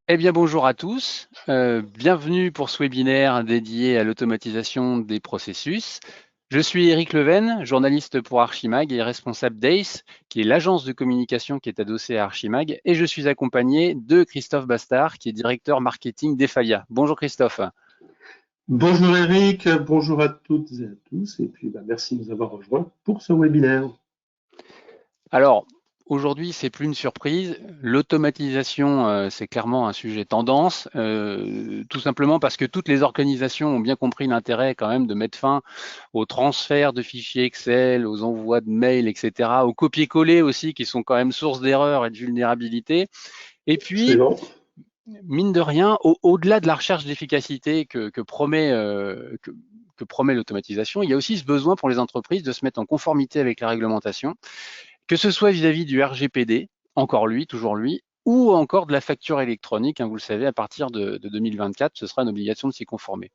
Eh bien, bonjour à tous. Bienvenue pour ce webinaire dédié à l'automatisation des processus. Je suis Eric Leven, journaliste pour Archimag et responsable d'ACE, qui est l'agence de communication qui est adossée à Archimag. Et je suis accompagné de Christophe Bastard, qui est directeur marketing d'Effalia. Bonjour Christophe. Bonjour Eric, bonjour à toutes et à tous, et puis merci de nous avoir rejoints pour ce webinaire. Alors, aujourd'hui, c'est plus une surprise. L'automatisation, c'est clairement un sujet tendance, tout simplement parce que toutes les organisations ont bien compris l'intérêt quand même de mettre fin au transfert de fichiers Excel, aux envois de mails, etc., aux copier-coller aussi, qui sont quand même source d'erreurs et de vulnérabilité. Et puis, Absolument. mine de rien, au-delà de la recherche d'efficacité que promet l'automatisation, il y a aussi ce besoin pour les entreprises de se mettre en conformité avec la réglementation, que ce soit vis-à-vis du RGPD, encore lui, toujours lui, ou encore de la facture électronique. Vous le savez, à partir de 2024, ce sera une obligation de s'y conformer.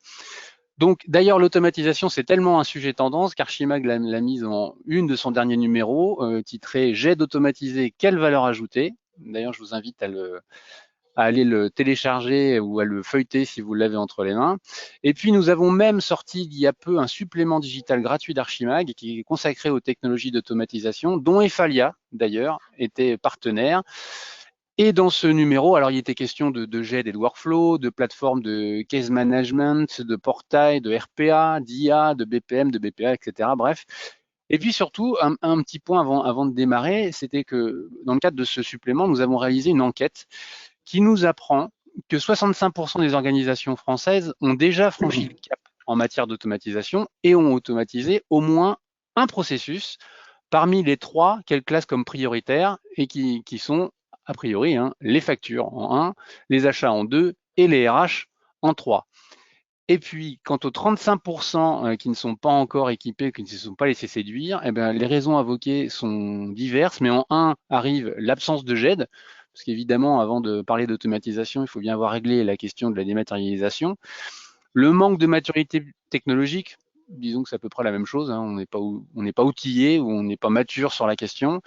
Donc, d'ailleurs, l'automatisation, c'est tellement un sujet tendance qu'Archimag l'a mise en une de son dernier numéro, titré J'ai d'automatiser, quelle valeur ajoutée. D'ailleurs, je vous invite à aller le télécharger ou à le feuilleter si vous l'avez entre les mains. Et puis, nous avons même sorti il y a peu un supplément digital gratuit d'Archimag qui est consacré aux technologies d'automatisation, dont Efalia, d'ailleurs, était partenaire. Et dans ce numéro, alors il était question de GED et de workflow, de plateformes de case management, de portail, de RPA, d'IA, de BPM, de BPA, etc. Bref. Et puis surtout, un petit point avant de démarrer, c'était que dans le cadre de ce supplément, nous avons réalisé une enquête qui nous apprend que 65% des organisations françaises ont déjà franchi le cap en matière d'automatisation et ont automatisé au moins un processus parmi les trois qu'elles classent comme prioritaires et qui sont, a priori, les factures en un, les achats en deux et les RH en trois. Et puis, quant aux 35% qui ne sont pas encore équipés, qui ne se sont pas laissés séduire, eh bien, les raisons invoquées sont diverses, mais en un arrive l'absence de GED, parce qu'évidemment, avant de parler d'automatisation, il faut bien avoir réglé la question de la dématérialisation. Le manque de maturité technologique, disons que c'est à peu près la même chose, on n'est pas outillé ou on n'est pas mature sur la question.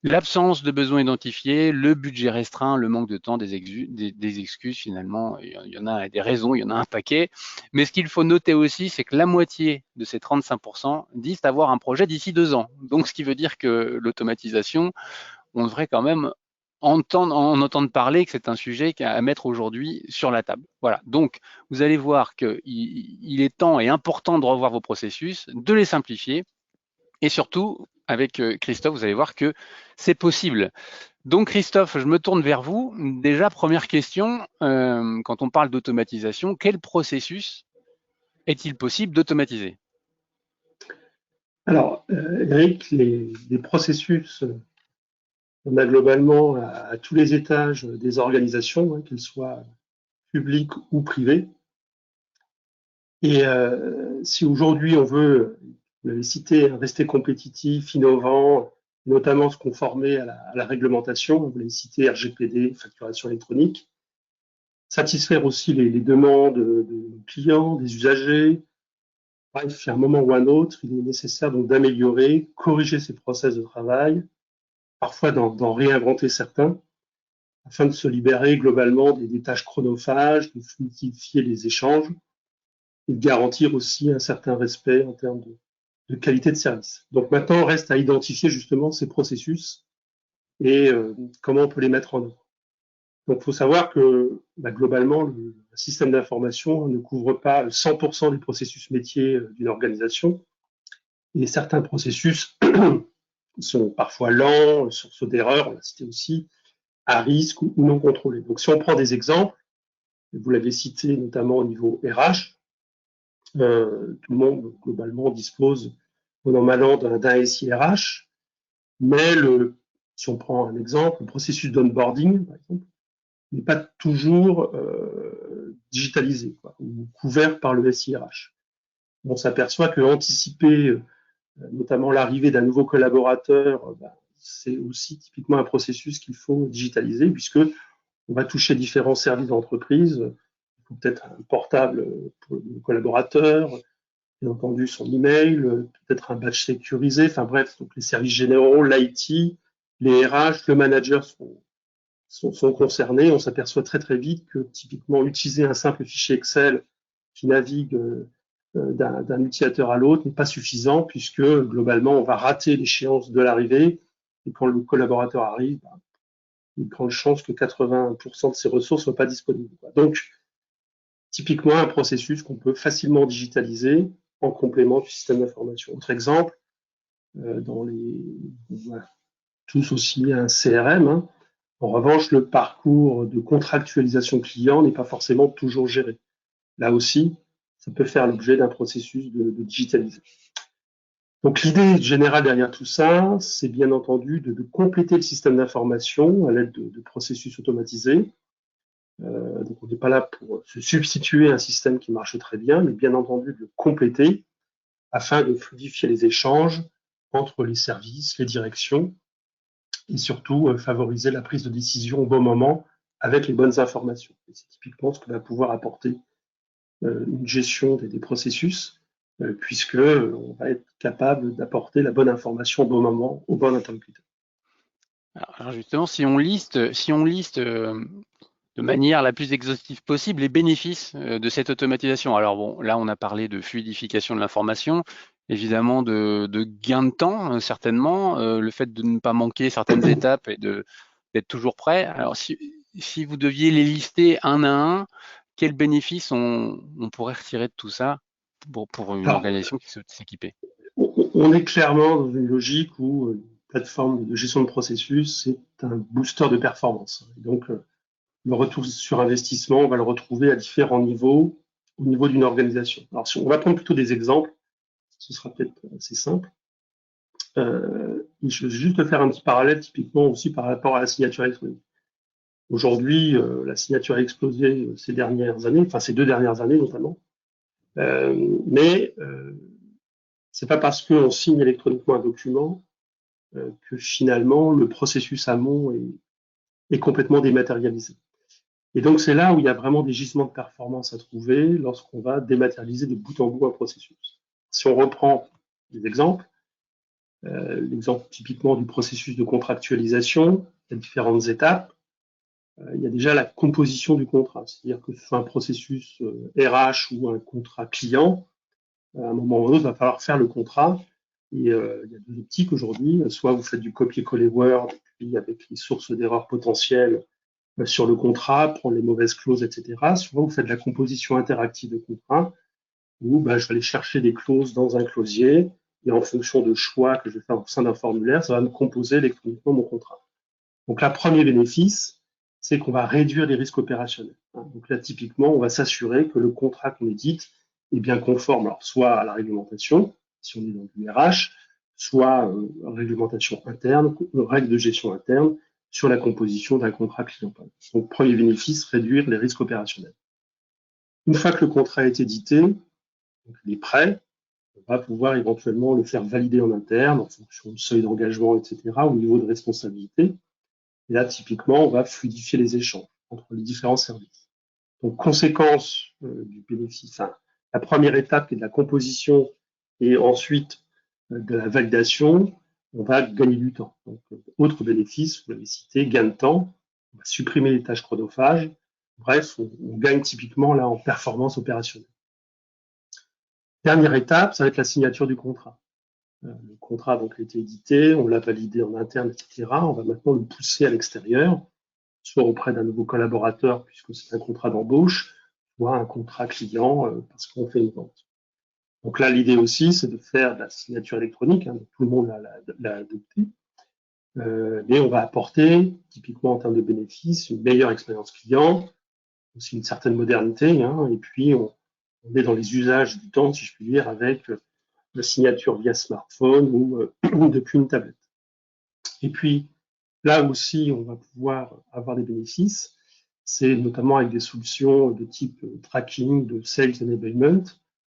L'absence de besoins identifiés, le budget restreint, le manque de temps, des excuses finalement, il y en a des raisons, il y en a un paquet. Mais ce qu'il faut noter aussi, c'est que la moitié de ces 35% disent avoir un projet d'ici 2 ans. Donc ce qui veut dire que l'automatisation, on devrait quand même en entendre parler, que c'est un sujet à mettre aujourd'hui sur la table. Voilà, donc vous allez voir qu'il est temps et important de revoir vos processus, de les simplifier, et surtout, avec Christophe, vous allez voir que c'est possible. Donc Christophe, je me tourne vers vous. Déjà, première question, quand on parle d'automatisation, quel processus est-il possible d'automatiser? Alors, Eric, les processus, on a globalement à tous les étages des organisations, qu'elles soient publiques ou privées. Et si aujourd'hui on veut, vous l'avez cité, rester compétitif, innovant, notamment se conformer à la réglementation, vous l'avez cité, RGPD, facturation électronique, satisfaire aussi les demandes de nos clients, des usagers. Bref, à un moment ou à un autre, il est nécessaire donc d'améliorer, corriger ces process de travail, parfois d'en réinventer certains, afin de se libérer globalement des tâches chronophages, de fluidifier les échanges et de garantir aussi un certain respect en termes de qualité de service. Donc maintenant, reste à identifier justement ces processus et comment on peut les mettre en œuvre. Donc, il faut savoir que globalement, le système d'information ne couvre pas 100% des processus métiers d'une organisation. Et certains processus sont parfois lents, source d'erreurs, on l'a cité aussi, à risque ou non contrôlés. Donc, si on prend des exemples, vous l'avez cité notamment au niveau RH, tout le monde globalement dispose au an mal an d'un SIRH, mais si on prend un exemple, le processus d'onboarding, par exemple, n'est pas toujours digitalisé ou couvert par le SIRH. On s'aperçoit que anticiper notamment l'arrivée d'un nouveau collaborateur, c'est aussi typiquement un processus qu'il faut digitaliser puisque on va toucher différents services d'entreprise. Il faut peut-être un portable pour le collaborateur, bien entendu son email, peut-être un badge sécurisé, enfin bref, donc les services généraux, l'IT, les RH, le manager sont concernés. On s'aperçoit très très vite que typiquement utiliser un simple fichier Excel qui navigue d'un utilisateur à l'autre n'est pas suffisant, puisque globalement on va rater l'échéance de l'arrivée, et quand le collaborateur arrive, il y a une grande chance que 80% de ses ressources ne soient pas disponibles. Donc typiquement un processus qu'on peut facilement digitaliser en complément du système d'information. Autre exemple, on a tous aussi un CRM, hein. En revanche, le parcours de contractualisation client n'est pas forcément toujours géré. Là aussi, ça peut faire l'objet d'un processus de digitalisation. Donc l'idée générale derrière tout ça, c'est bien entendu de compléter le système d'information à l'aide de processus automatisés. Donc on n'est pas là pour se substituer à un système qui marche très bien, mais bien entendu de le compléter afin de fluidifier les échanges entre les services, les directions, et surtout favoriser la prise de décision au bon moment avec les bonnes informations. C'est typiquement ce que va pouvoir apporter une gestion des processus, puisque on va être capable d'apporter la bonne information au bon moment, au bon interlocuteur. Alors justement, si on liste de manière la plus exhaustive possible les bénéfices de cette automatisation. Alors bon, là on a parlé de fluidification de l'information, évidemment de gain de temps certainement, le fait de ne pas manquer certaines étapes et d'être toujours prêt. Alors si vous deviez les lister un à un, quels bénéfices on pourrait retirer de tout ça pour une organisation qui souhaite s'équiper? On est clairement dans une logique où une plateforme de gestion de processus, c'est un booster de performance. Donc, le retour sur investissement, on va le retrouver à différents niveaux au niveau d'une organisation. Alors, si on va prendre plutôt des exemples, ce sera peut-être assez simple. Je vais juste faire un petit parallèle typiquement aussi par rapport à la signature électronique. Aujourd'hui, la signature a explosé ces dernières années, enfin ces 2 dernières années notamment. Mais c'est pas parce qu'on signe électroniquement un document que finalement le processus amont est complètement dématérialisé. Et donc c'est là où il y a vraiment des gisements de performance à trouver lorsqu'on va dématérialiser de bout en bout un processus. Si on reprend des exemples, l'exemple typiquement du processus de contractualisation, il y a différentes étapes. Il y a déjà la composition du contrat, c'est-à-dire que ce soit un processus RH ou un contrat client, à un moment ou à un autre, il va falloir faire le contrat. Et il y a 2 optiques aujourd'hui. Soit vous faites du copier-coller Word, puis avec les sources d'erreurs potentielles sur le contrat, prendre les mauvaises clauses, etc. Soit vous faites de la composition interactive de contrat, où je vais aller chercher des clauses dans un clausier, et en fonction de choix que je vais faire au sein d'un formulaire, ça va me composer électroniquement mon contrat. Donc là, premier bénéfice, c'est qu'on va réduire les risques opérationnels. Donc là, typiquement, on va s'assurer que le contrat qu'on édite est bien conforme, alors soit à la réglementation, si on est dans du RH, soit réglementation interne, règles de gestion interne, sur la composition d'un contrat client. Donc, premier bénéfice, réduire les risques opérationnels. Une fois que le contrat est édité, donc il est prêt, on va pouvoir éventuellement le faire valider en interne, en fonction du seuil d'engagement, etc., au niveau de responsabilité. Et là, typiquement, on va fluidifier les échanges entre les différents services. Donc, conséquence du bénéfice, la première étape qui est de la composition et ensuite de la validation, on va gagner du temps. Donc, autre bénéfice, vous l'avez cité, gain de temps, on va supprimer les tâches chronophages. Bref, on gagne typiquement là en performance opérationnelle. Dernière étape, ça va être la signature du contrat. Le contrat donc, a été édité, on l'a validé en interne, etc. On va maintenant le pousser à l'extérieur, soit auprès d'un nouveau collaborateur, puisque c'est un contrat d'embauche, soit un contrat client, parce qu'on fait une vente. Donc là, l'idée aussi, c'est de faire de la signature électronique, donc tout le monde l'a adopté, mais on va apporter, typiquement en termes de bénéfices, une meilleure expérience client, aussi une certaine modernité, et puis on est dans les usages du temps, si je puis dire, avec la signature via smartphone ou depuis une tablette. Et puis, là aussi, on va pouvoir avoir des bénéfices, c'est notamment avec des solutions de type tracking, de sales enablement,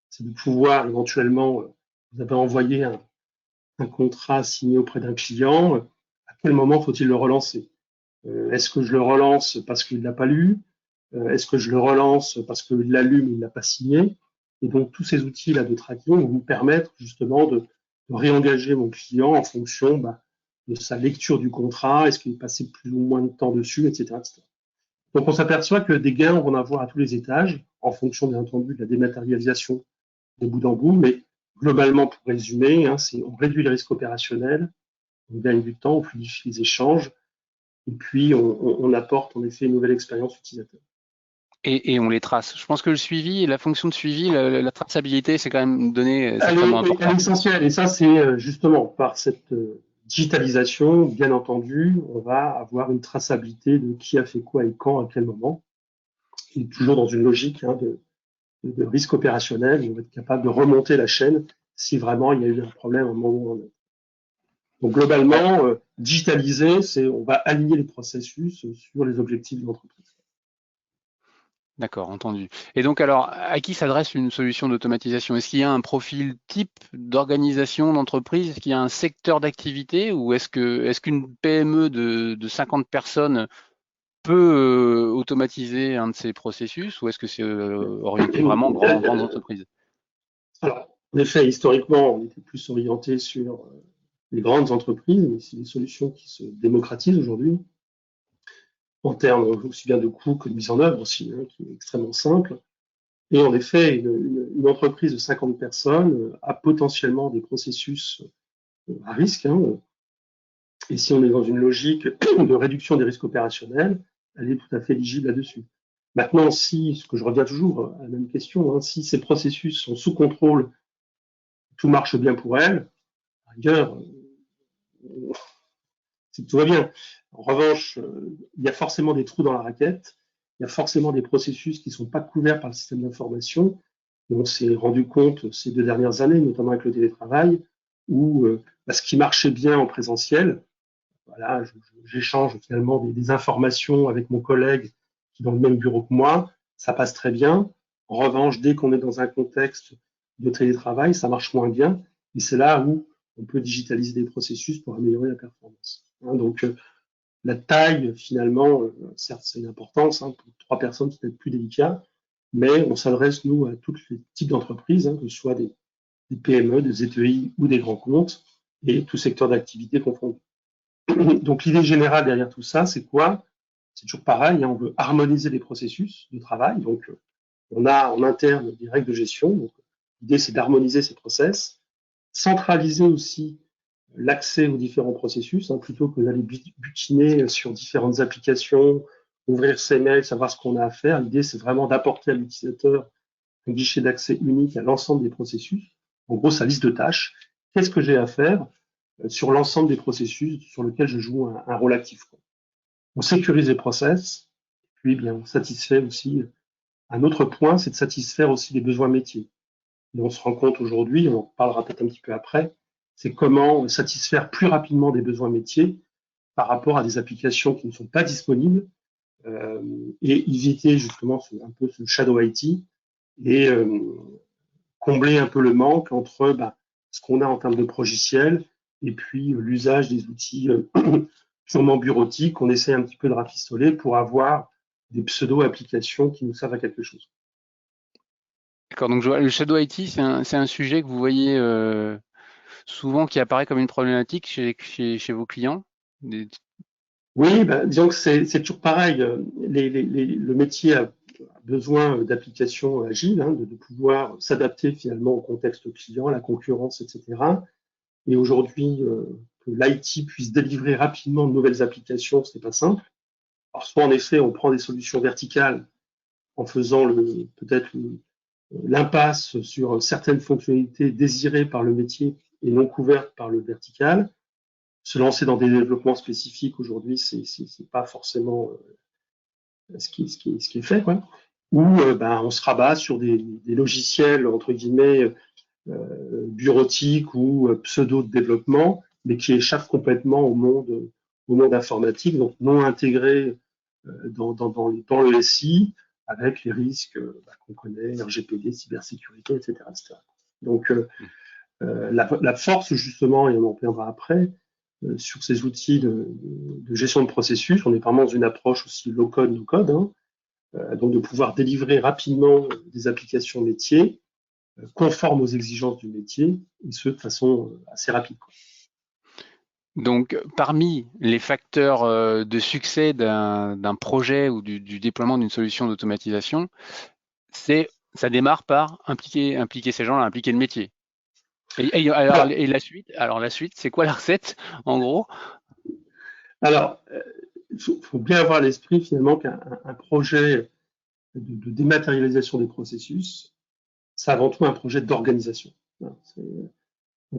c'est de pouvoir éventuellement, vous avez envoyé un contrat signé auprès d'un client, à quel moment faut-il le relancer? Est-ce que je le relance parce qu'il ne l'a pas lu? Est-ce que je le relance parce qu'il l'a lu mais il ne l'a pas signé? Et donc, tous ces outils-là de tracking vont nous permettre justement de réengager mon client en fonction de sa lecture du contrat, est-ce qu'il est passé plus ou moins de temps dessus, etc., etc. Donc, on s'aperçoit que des gains, on va en avoir à tous les étages, en fonction, bien entendu, de la dématérialisation de bout en bout, mais globalement, pour résumer, hein, on réduit le risque opérationnel, on gagne du temps, on fluidifie les échanges, et puis on apporte en effet une nouvelle expérience utilisateur. Et on les trace. Je pense que le suivi, la fonction de suivi, la traçabilité, c'est quand même une donnée sacrément Elle importante. est essentielle, et ça, c'est justement par cette digitalisation, bien entendu, on va avoir une traçabilité de qui a fait quoi et quand, à quel moment, et toujours dans une logique hein, de risque opérationnel, on va être capable de remonter la chaîne si vraiment il y a eu un problème à un moment ou à un autre. Donc globalement, digitaliser, c'est on va aligner les processus sur les objectifs de l'entreprise. D'accord, entendu. Et donc alors, à qui s'adresse une solution d'automatisation? Est-ce qu'il y a un profil type d'organisation d'entreprise? Est-ce qu'il y a un secteur d'activité? Ou est-ce qu'une PME de 50 personnes peut automatiser un de ces processus? Ou est-ce que c'est orienté vraiment grandes entreprises? Alors, en effet, historiquement, on était plus orienté sur les grandes entreprises, mais c'est des solutions qui se démocratisent aujourd'hui, en termes aussi bien de coûts que de mise en œuvre aussi, hein, qui est extrêmement simple. Et en effet, une entreprise de 50 personnes a potentiellement des processus à risque, hein, et si on est dans une logique de réduction des risques opérationnels, elle est tout à fait éligible là-dessus. Maintenant, si, ce que je reviens toujours à la même question, hein, si ces processus sont sous contrôle, tout marche bien pour elle, à rigueur, tout va bien. En revanche, il y a forcément des trous dans la raquette, il y a forcément des processus qui ne sont pas couverts par le système d'information. Et on s'est rendu compte ces 2 dernières années, notamment avec le télétravail, où ce qui marchait bien en présentiel, voilà, j'échange finalement des informations avec mon collègue qui est dans le même bureau que moi, ça passe très bien. En revanche, dès qu'on est dans un contexte de télétravail, ça marche moins bien. Et c'est là où on peut digitaliser des processus pour améliorer la performance. Hein, donc, la taille, finalement, certes, c'est une importance. Hein, pour 3 personnes, c'est peut-être plus délicat, mais on s'adresse, nous, à tous les types d'entreprises, hein, que ce soit des PME, des ETI ou des grands comptes, et tout secteur d'activité confondu. Donc l'idée générale derrière tout ça, c'est quoi? C'est toujours pareil, hein, on veut harmoniser les processus de travail. Donc on a en interne des règles de gestion. Donc l'idée, c'est d'harmoniser ces process, centraliser aussi l'accès aux différents processus, hein, plutôt que d'aller butiner sur différentes applications, ouvrir ses mails, savoir ce qu'on a à faire. L'idée, c'est vraiment d'apporter à l'utilisateur un guichet d'accès unique à l'ensemble des processus. En gros, sa liste de tâches. Qu'est-ce que j'ai à faire sur l'ensemble des processus sur lesquels je joue un rôle actif, quoi. On sécurise les process, puis bien, on satisfait aussi. Un autre point, c'est de satisfaire aussi les besoins métiers. Et on se rend compte aujourd'hui, on en parlera peut-être un petit peu après, c'est comment satisfaire plus rapidement des besoins métiers par rapport à des applications qui ne sont pas disponibles euh, et éviter justement un peu ce shadow IT et combler un peu le manque entre ce qu'on a en termes de logiciels et puis l'usage des outils purement bureautiques qu'on essaie un petit peu de rafistoler pour avoir des pseudo-applications qui nous servent à quelque chose. D'accord, donc le Shadow IT, c'est un sujet que vous voyez souvent qui apparaît comme une problématique chez vos clients? Oui, disons que c'est toujours pareil. Le métier a besoin d'applications agiles, hein, de pouvoir s'adapter finalement au contexte client, à la concurrence, etc. Et aujourd'hui, que l'IT puisse délivrer rapidement de nouvelles applications, c'est pas simple. Alors, soit en effet, on prend des solutions verticales en faisant peut-être l'impasse sur certaines fonctionnalités désirées par le métier et non couvertes par le vertical. Se lancer dans des développements spécifiques aujourd'hui, c'est pas forcément ce qui est fait, quoi. Ou on se rabat sur des logiciels entre guillemets bureautique ou pseudo de développement, mais qui échappent complètement au monde informatique, donc non intégrés dans le SI, avec les risques qu'on connaît, RGPD, cybersécurité, etc. etc. Donc la force justement, et on en reviendra après, sur ces outils de gestion de processus, on est vraiment dans une approche aussi low-code, no-code, hein, donc de pouvoir délivrer rapidement des applications métiers conformes aux exigences du métier, et ce, de façon assez rapide, quoi. Donc, parmi les facteurs de succès d'un projet ou du déploiement d'une solution d'automatisation, ça démarre par impliquer ces gens-là, impliquer le métier. Alors, Alors la suite, c'est quoi la recette, en gros? alors, il faut bien avoir à l'esprit finalement qu'un projet de dématérialisation des processus, c'est avant tout un projet d'organisation.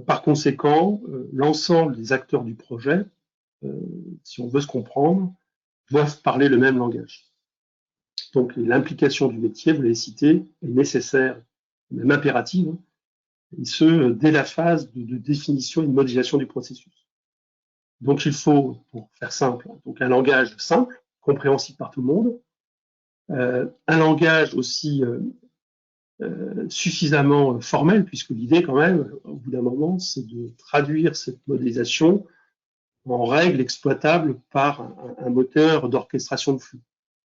Par conséquent, l'ensemble des acteurs du projet, euh, si on veut se comprendre, doivent parler le même langage. Donc l'implication du métier, vous l'avez cité, est nécessaire, même impérative, hein, et ce, dès la phase de définition et de modélisation du processus. Donc il faut, pour faire simple, donc un langage simple, compréhensible par tout le monde, un langage aussi suffisamment formel, puisque l'idée quand même, au bout d'un moment, c'est de traduire cette modélisation en règles exploitables par un moteur d'orchestration de flux.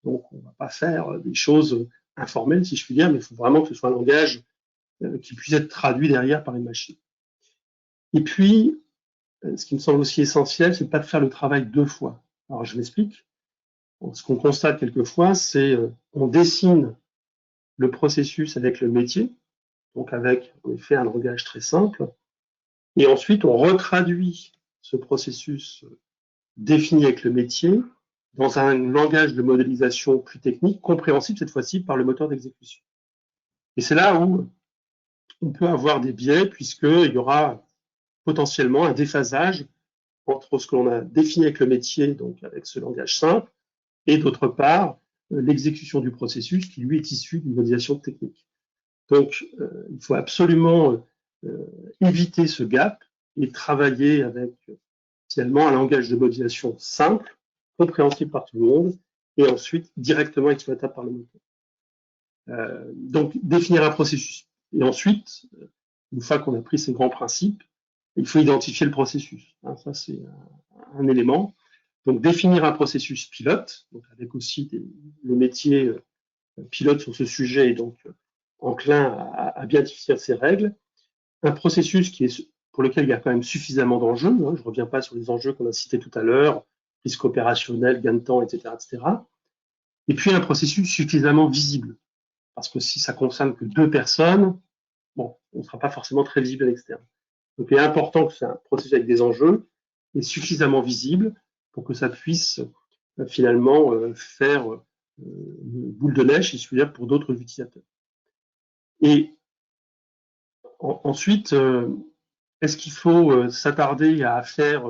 Donc on ne va pas faire des choses informelles, si je puis dire, mais il faut vraiment que ce soit un langage qui puisse être traduit derrière par une machine. Et puis, ce qui me semble aussi essentiel, c'est de pas de faire le travail deux fois. Alors je m'explique. Ce qu'on constate quelquefois, c'est on dessine le processus avec le métier, donc avec en effet un langage très simple, et ensuite on retraduit ce processus défini avec le métier dans un langage de modélisation plus technique, compréhensible cette fois-ci par le moteur d'exécution. Et c'est là où on peut avoir des biais, puisqu'il y aura potentiellement un déphasage entre ce que l'on a défini avec le métier, donc avec ce langage simple, et d'autre part, l'exécution du processus qui, lui, est issu d'une modélisation technique. Donc, il faut absolument éviter ce gap et travailler avec finalement un langage de modélisation simple, compréhensible par tout le monde, et ensuite directement exploitable par le moteur. Donc, définir un processus. Et ensuite, une fois qu'on a pris ces grands principes, il faut identifier le processus. Hein, ça, c'est un élément. Donc, définir un processus pilote, donc avec aussi le métier pilote sur ce sujet, et donc enclin à bien définir ses règles. Un processus pour lequel il y a quand même suffisamment d'enjeux. Hein, je ne reviens pas sur les enjeux qu'on a cités tout à l'heure, risque opérationnel, gain de temps, etc., etc. Et puis un processus suffisamment visible. Parce que si ça concerne que deux personnes, bon, on ne sera pas forcément très visible à l'externe. Donc il est important que c'est un processus avec des enjeux et suffisamment visible pour que ça puisse finalement faire une boule de neige, si je puis dire, pour d'autres utilisateurs. Et ensuite, est-ce qu'il faut s'attarder à faire,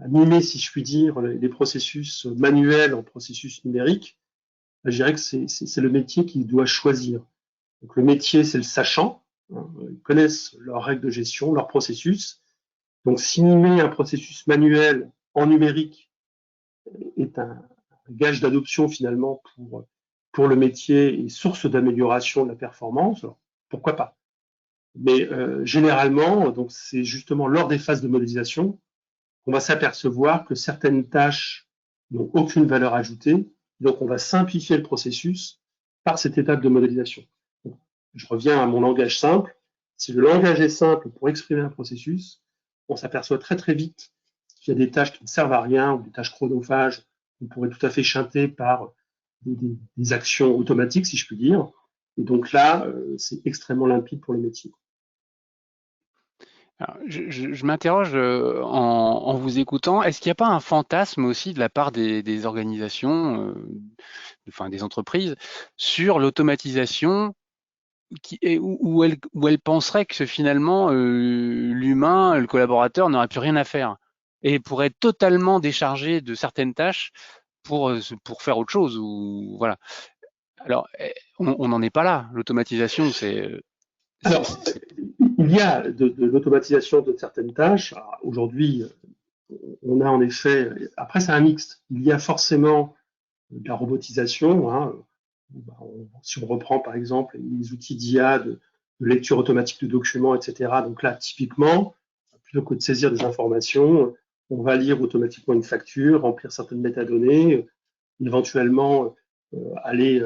à mimer, si je puis dire, les processus manuels en processus numériques? Je dirais que c'est le métier qui doit choisir. Donc le métier, c'est le sachant. Hein, ils connaissent leurs règles de gestion, leurs processus. Donc si mimer un processus manuel en numérique est un gage d'adoption finalement pour le métier et source d'amélioration de la performance, alors, pourquoi pas? Mais généralement, donc c'est justement lors des phases de modélisation qu'on va s'apercevoir que certaines tâches n'ont aucune valeur ajoutée, donc on va simplifier le processus par cette étape de modélisation. Donc, je reviens à mon langage simple. Si le langage est simple pour exprimer un processus, on s'aperçoit très très vite qu'il y a des tâches qui ne servent à rien ou des tâches chronophages qu'on pourrait tout à fait chanter par des actions automatiques, si je puis dire. Et donc là, c'est extrêmement limpide pour le métier. Alors, je m'interroge en vous écoutant, est-ce qu'il n'y a pas un fantasme aussi de la part des organisations, enfin des entreprises, sur l'automatisation où elles penseraient que finalement l'humain, le collaborateur n'aurait plus rien à faire et pourrait être totalement déchargé de certaines tâches pour faire autre chose ou voilà. Alors on n'en est pas là. L'automatisation, Alors, il y a de l'automatisation de certaines tâches. Aujourd'hui, on a en effet, après c'est un mixte. Il y a forcément de la robotisation. Hein. Si on reprend par exemple les outils d'IA, de lecture automatique de documents, etc. Donc là, typiquement, plutôt que de saisir des informations, on va lire automatiquement une facture, remplir certaines métadonnées, éventuellement aller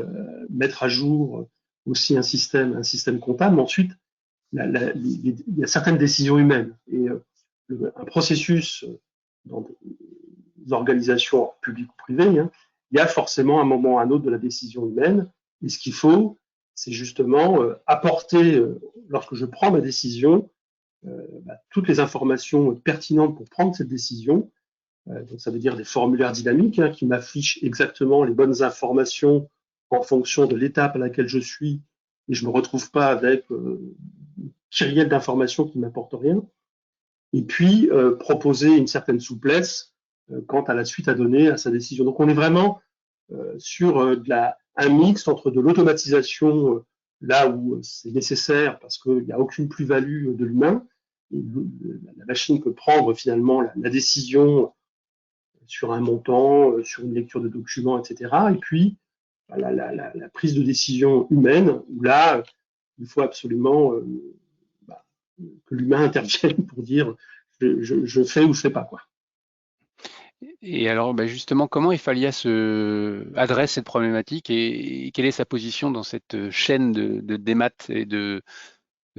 mettre à jour aussi un système comptable. Mais ensuite, il y a certaines décisions humaines. Et un processus dans des organisations publiques ou privées, hein, il y a forcément un moment ou un autre de la décision humaine. Et ce qu'il faut, c'est justement apporter, lorsque je prends ma décision, toutes les informations pertinentes pour prendre cette décision. Donc ça veut dire des formulaires dynamiques hein, qui m'affichent exactement les bonnes informations en fonction de l'étape à laquelle je suis et je ne me retrouve pas avec une kyrielle d'informations qui ne m'apportent rien. Et puis proposer une certaine souplesse quant à la suite à donner à sa décision. Donc on est vraiment sur un mix entre de l'automatisation là où c'est nécessaire parce qu'il n'y a aucune plus-value de l'humain. La machine peut prendre finalement la décision sur un montant, sur une lecture de documents, etc. Et puis la prise de décision humaine, où là, il faut absolument que l'humain intervienne pour dire je fais ou je fais pas quoi. Et alors, justement, comment Efalia adresse cette problématique et quelle est sa position dans cette chaîne de démat et de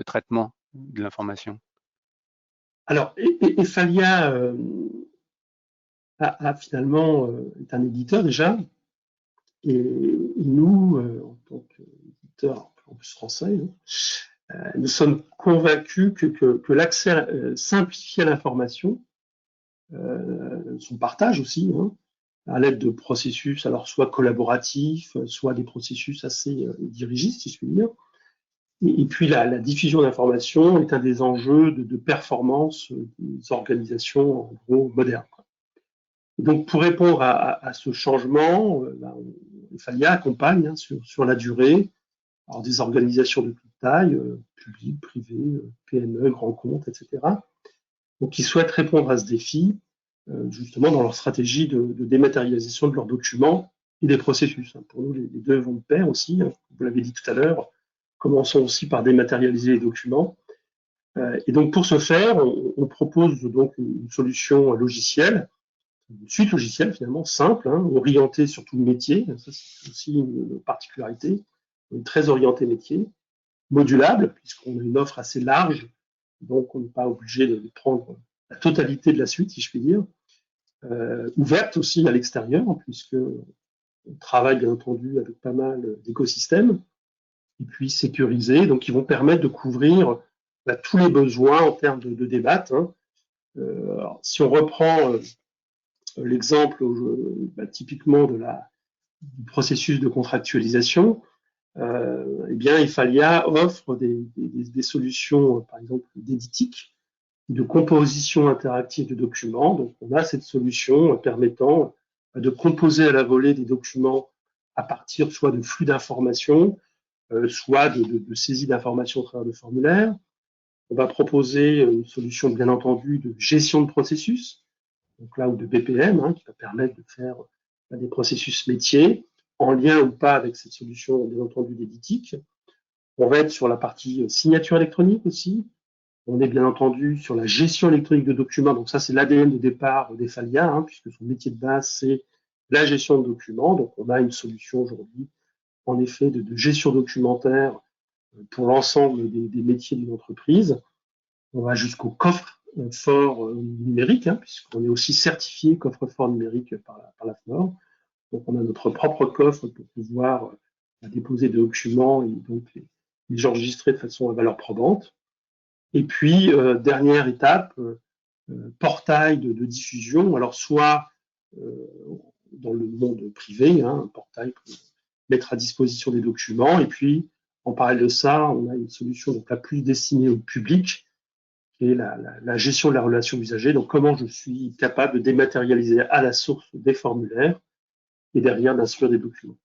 traitement de l'information? Alors, Efalia finalement est un éditeur déjà, et nous, en tant qu'éditeur en plus français, nous sommes convaincus que l'accès simplifié à l'information, son partage aussi, hein, à l'aide de processus, alors soit collaboratifs, soit des processus assez dirigistes, si je puis dire. Et puis la diffusion d'informations est un des enjeux de performance des organisations en gros modernes. Et donc pour répondre à ce changement, Falia accompagne hein, sur la durée alors des organisations de toute taille, publiques, privées, PME, grands comptes, etc. Donc qui souhaitent répondre à ce défi justement dans leur stratégie de dématérialisation de leurs documents et des processus. Pour nous, les deux vont de pair aussi. Vous l'avez dit tout à l'heure, commençons aussi par dématérialiser les documents. Et donc pour ce faire, on propose donc une solution logicielle, une suite logicielle finalement simple, hein, orientée sur tout le métier. Ça, c'est aussi une particularité, très orientée métier, modulable, puisqu'on a une offre assez large, donc on n'est pas obligé de prendre la totalité de la suite, si je puis dire. Ouverte aussi à l'extérieur, puisque on travaille bien entendu avec pas mal d'écosystèmes, et puis sécurisés, donc qui vont permettre de couvrir tous les besoins en termes de débat. Hein. Alors, si on reprend l'exemple typiquement du processus de contractualisation, eh bien, Efalia offre des solutions, par exemple, d'éditique, de composition interactive de documents. Donc, on a cette solution permettant de composer à la volée des documents à partir soit de flux d'informations, soit de saisie d'informations au travers de formulaires. On va proposer une solution, bien entendu, de gestion de processus, donc là, ou de BPM, hein, qui va permettre de faire des processus métiers, en lien ou pas avec cette solution, bien entendu, d'éditique. On va être sur la partie signature électronique aussi. On est bien entendu sur la gestion électronique de documents. Donc ça, c'est l'ADN de départ d'Efalia, hein, puisque son métier de base, c'est la gestion de documents. Donc on a une solution aujourd'hui, en effet, de gestion documentaire pour l'ensemble des métiers d'une entreprise. On va jusqu'au coffre-fort numérique, hein, puisqu'on est aussi certifié coffre-fort numérique par la FNOR. Donc on a notre propre coffre pour pouvoir déposer des documents et donc les enregistrer de façon à valeur probante. Et puis, dernière étape, portail de diffusion, alors soit dans le monde privé, hein, un portail pour mettre à disposition des documents, et puis en parallèle de ça, on a une solution donc la plus destinée au public, qui est la gestion de la relation usager, donc comment je suis capable de dématérialiser à la source des formulaires et derrière d'inscrire des documents.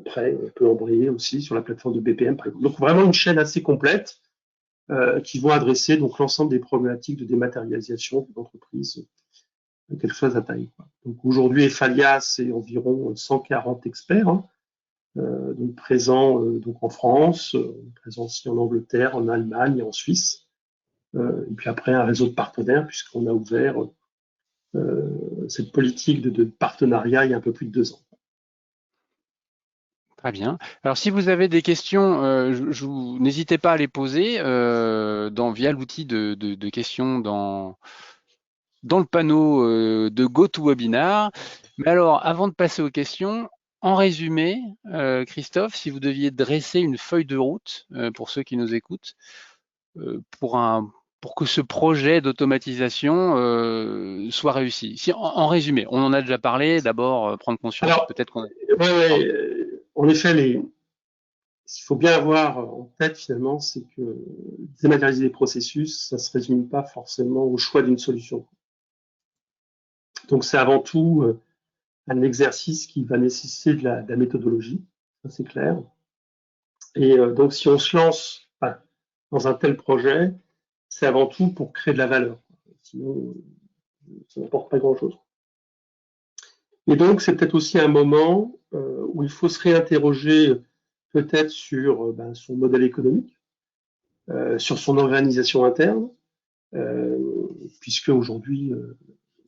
Après, on peut embrayer aussi sur la plateforme de BPM, par exemple. Donc vraiment une chaîne assez complète qui vont adresser donc l'ensemble des problématiques de dématérialisation d'une entreprise, quelle soit sa taille. Donc aujourd'hui, Efalia, c'est environ 140 experts, hein, donc présents donc en France, présents aussi en Angleterre, en Allemagne et en Suisse. Et puis après, un réseau de partenaires, puisqu'on a ouvert cette politique de partenariat il y a un peu plus de 2 ans. Très bien. Alors, si vous avez des questions, n'hésitez pas à les poser via l'outil de questions dans le panneau de GoToWebinar. Mais alors, avant de passer aux questions, en résumé, Christophe, si vous deviez dresser une feuille de route pour ceux qui nous écoutent, pour que ce projet d'automatisation soit réussi. Si, en résumé, on en a déjà parlé, d'abord prendre conscience, Alors, peut-être qu'on a... Pardon. en effet, ce qu'il faut bien avoir en tête finalement, c'est que dématérialiser les processus, ça ne se résume pas forcément au choix d'une solution. Donc c'est avant tout un exercice qui va nécessiter de la méthodologie, ça c'est clair. Et donc si on se lance dans un tel projet, c'est avant tout pour créer de la valeur. Sinon, ça n'apporte pas grand-chose. Et donc c'est peut-être aussi un moment où il faut se réinterroger peut-être sur son modèle économique, sur son organisation interne, puisque aujourd'hui, le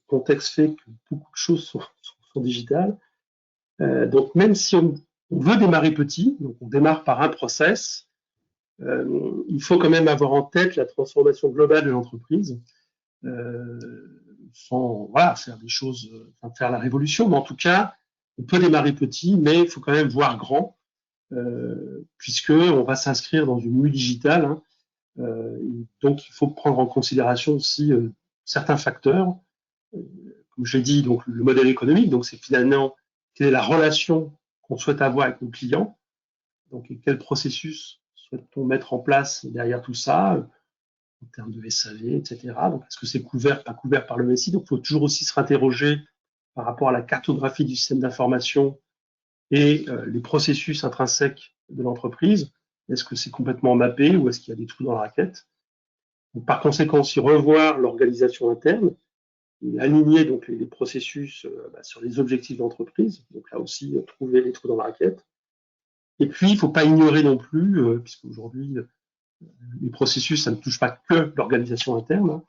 contexte fait que beaucoup de choses sont digitales. Donc même si on veut démarrer petit, donc on démarre par un process, il faut quand même avoir en tête la transformation globale de l'entreprise, sans faire des choses, faire la révolution, mais en tout cas, on peut démarrer petit, mais il faut quand même voir grand, puisque on va s'inscrire dans une mue digitale, hein, donc il faut prendre en considération aussi certains facteurs, comme je l'ai dit, donc le modèle économique, donc c'est finalement quelle est la relation qu'on souhaite avoir avec nos clients, donc quel processus souhaite-t-on mettre en place derrière tout ça, en termes de SAV, etc. Donc est-ce que c'est couvert, pas couvert par le Messi? Donc il faut toujours aussi se réinterroger par rapport à la cartographie du système d'information et les processus intrinsèques de l'entreprise. Est-ce que c'est complètement mappé ou est-ce qu'il y a des trous dans la raquette? Donc, par conséquent, aussi revoir l'organisation interne et aligner donc les processus sur les objectifs d'entreprise. Donc là aussi, trouver les trous dans la raquette. Et puis, il ne faut pas ignorer non plus, puisqu'aujourd'hui, les processus, ça ne touche pas que l'organisation interne, hein,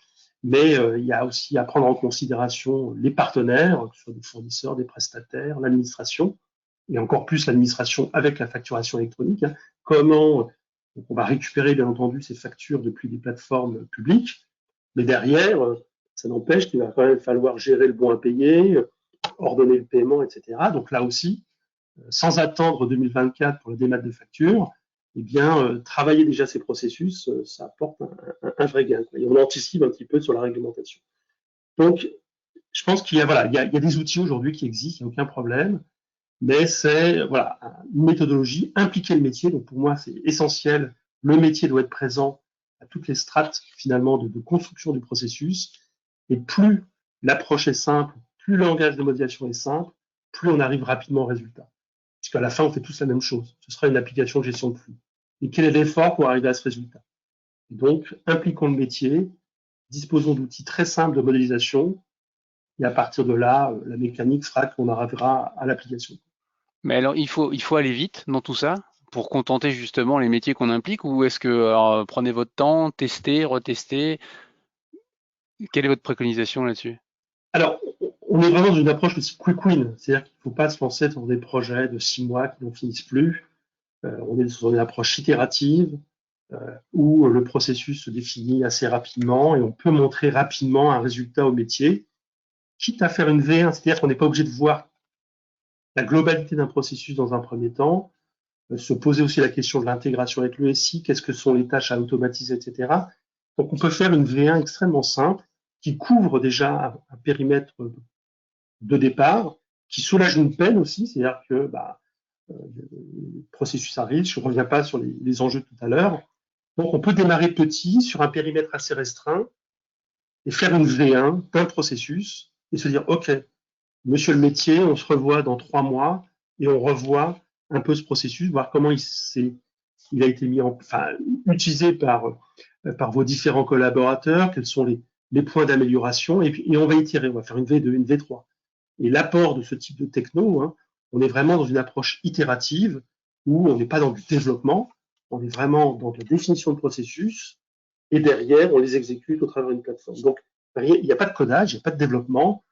mais il y a aussi à prendre en considération les partenaires, que ce soit des fournisseurs, des prestataires, l'administration, et encore plus l'administration avec la facturation électronique. Hein. Comment on va récupérer, bien entendu, ces factures depuis des plateformes publiques, mais derrière, ça n'empêche qu'il va quand même falloir gérer le bon à payer, ordonner le paiement, etc. Donc là aussi, sans attendre 2024 pour le démat de facture, eh bien, travailler déjà ces processus, ça apporte un vrai gain. Quoi. Et on anticipe un petit peu sur la réglementation. Donc, je pense qu'il y a, il y a des outils aujourd'hui qui existent, il n'y a aucun problème, mais c'est une méthodologie, impliquer le métier. Donc, pour moi, c'est essentiel. Le métier doit être présent à toutes les strates, finalement, de construction du processus. Et plus l'approche est simple, plus le langage de modélisation est simple, plus on arrive rapidement au résultat. Puisqu'à la fin, on fait tous la même chose. Ce sera une application de gestion de flux. Et quel est l'effort pour arriver à ce résultat? Et donc, impliquons le métier, disposons d'outils très simples de modélisation, et à partir de là, la mécanique fera qu'on arrivera à l'application. Mais alors, il faut aller vite dans tout ça pour contenter justement les métiers qu'on implique, ou est-ce que prenez votre temps, testez, retestez? Quelle est votre préconisation là-dessus? Alors, on est vraiment dans une approche aussi quick win, c'est-à-dire qu'il ne faut pas se lancer dans des projets de 6 mois qui n'en finissent plus. On est sur une approche itérative où le processus se définit assez rapidement et on peut montrer rapidement un résultat au métier, quitte à faire une V1, c'est-à-dire qu'on n'est pas obligé de voir la globalité d'un processus dans un premier temps, se poser aussi la question de l'intégration avec le SI, qu'est-ce que sont les tâches à automatiser, etc. Donc on peut faire une V1 extrêmement simple qui couvre déjà un périmètre de départ, qui soulage une peine aussi, c'est-à-dire que le processus arrive, je ne reviens pas sur les enjeux de tout à l'heure. Donc on peut démarrer petit sur un périmètre assez restreint et faire une V1 d'un processus et se dire, OK, monsieur le métier, on se revoit dans 3 mois et on revoit un peu ce processus, voir comment il a été utilisé par vos différents collaborateurs, quels sont les points d'amélioration, et on va itérer, on va faire une V2, une V3. Et l'apport de ce type de techno, hein, on est vraiment dans une approche itérative où on n'est pas dans du développement, on est vraiment dans la définition de processus et derrière, on les exécute au travers d'une plateforme. Donc, il n'y a pas de codage, il n'y a pas de développement,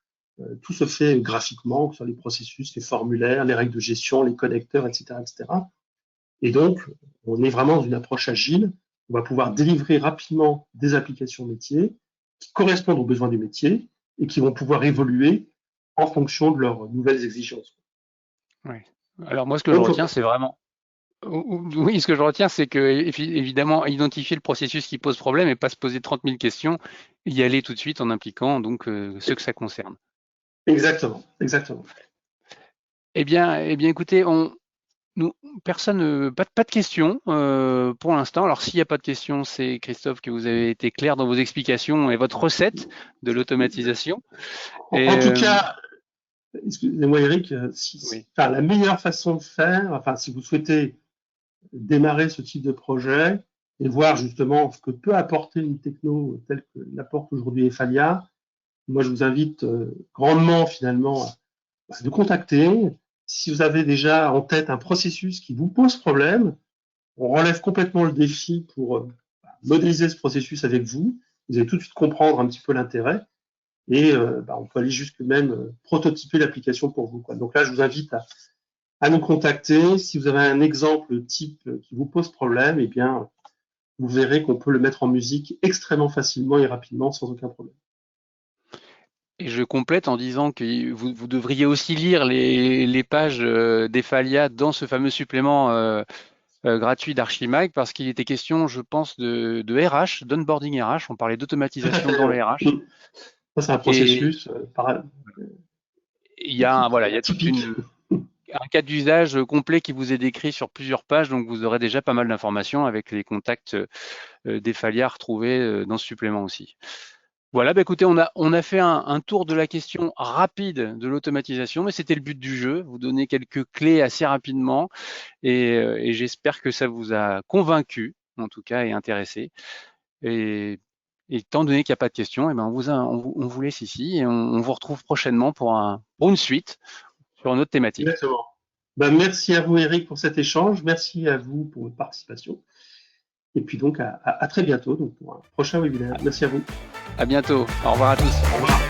tout se fait graphiquement, que ce soit les processus, les formulaires, les règles de gestion, les connecteurs, etc., etc. Et donc, on est vraiment dans une approche agile. On va pouvoir délivrer rapidement des applications métiers qui correspondent aux besoins du métier et qui vont pouvoir évoluer en fonction de leurs nouvelles exigences. Oui. Alors moi, ce que je retiens, c'est vraiment... Oui, ce que je retiens, c'est que évidemment, identifier le processus qui pose problème et pas se poser 30 000 questions, y aller tout de suite en impliquant donc ceux que ça concerne. Exactement, exactement. Eh bien, écoutez, personne, pas de questions pour l'instant. Alors, s'il n'y a pas de questions, c'est Christophe que vous avez été clair dans vos explications et votre recette de l'automatisation. En tout cas, excusez-moi Eric, Oui. la meilleure façon de faire, enfin, si vous souhaitez démarrer ce type de projet et voir justement ce que peut apporter une techno telle que l'apporte aujourd'hui Eifalia, moi je vous invite grandement finalement à nous contacter. Si vous avez déjà en tête un processus qui vous pose problème, on relève complètement le défi pour modéliser ce processus avec vous. Vous allez tout de suite comprendre un petit peu l'intérêt et on peut aller jusque même prototyper l'application pour vous, quoi. Donc là, je vous invite à nous contacter. Si vous avez un exemple type qui vous pose problème, eh bien, vous verrez qu'on peut le mettre en musique extrêmement facilement et rapidement sans aucun problème. Et je complète en disant que vous devriez aussi lire les pages d'Eifalia dans ce fameux supplément gratuit d'Archimag parce qu'il était question, je pense, de RH, d'onboarding RH. On parlait d'automatisation dans les RH. Ça, c'est un Et processus il y a, voilà, il y a toute typique. un cas d'usage complet qui vous est décrit sur plusieurs pages, donc vous aurez déjà pas mal d'informations avec les contacts d'Eifalia retrouvés dans ce supplément aussi. Voilà, bah écoutez, on a fait un tour de la question rapide de l'automatisation, mais c'était le but du jeu, vous donner quelques clés assez rapidement, et j'espère que ça vous a convaincu, en tout cas, et intéressé. Et étant donné qu'il n'y a pas de questions, eh ben on vous laisse ici et on vous retrouve prochainement pour une suite sur une autre thématique. Exactement. Merci à vous, Eric, pour cet échange. Merci à vous pour votre participation. Et puis donc, à très bientôt donc, pour un prochain webinaire. Merci à vous. À bientôt. Au revoir à tous. Au revoir.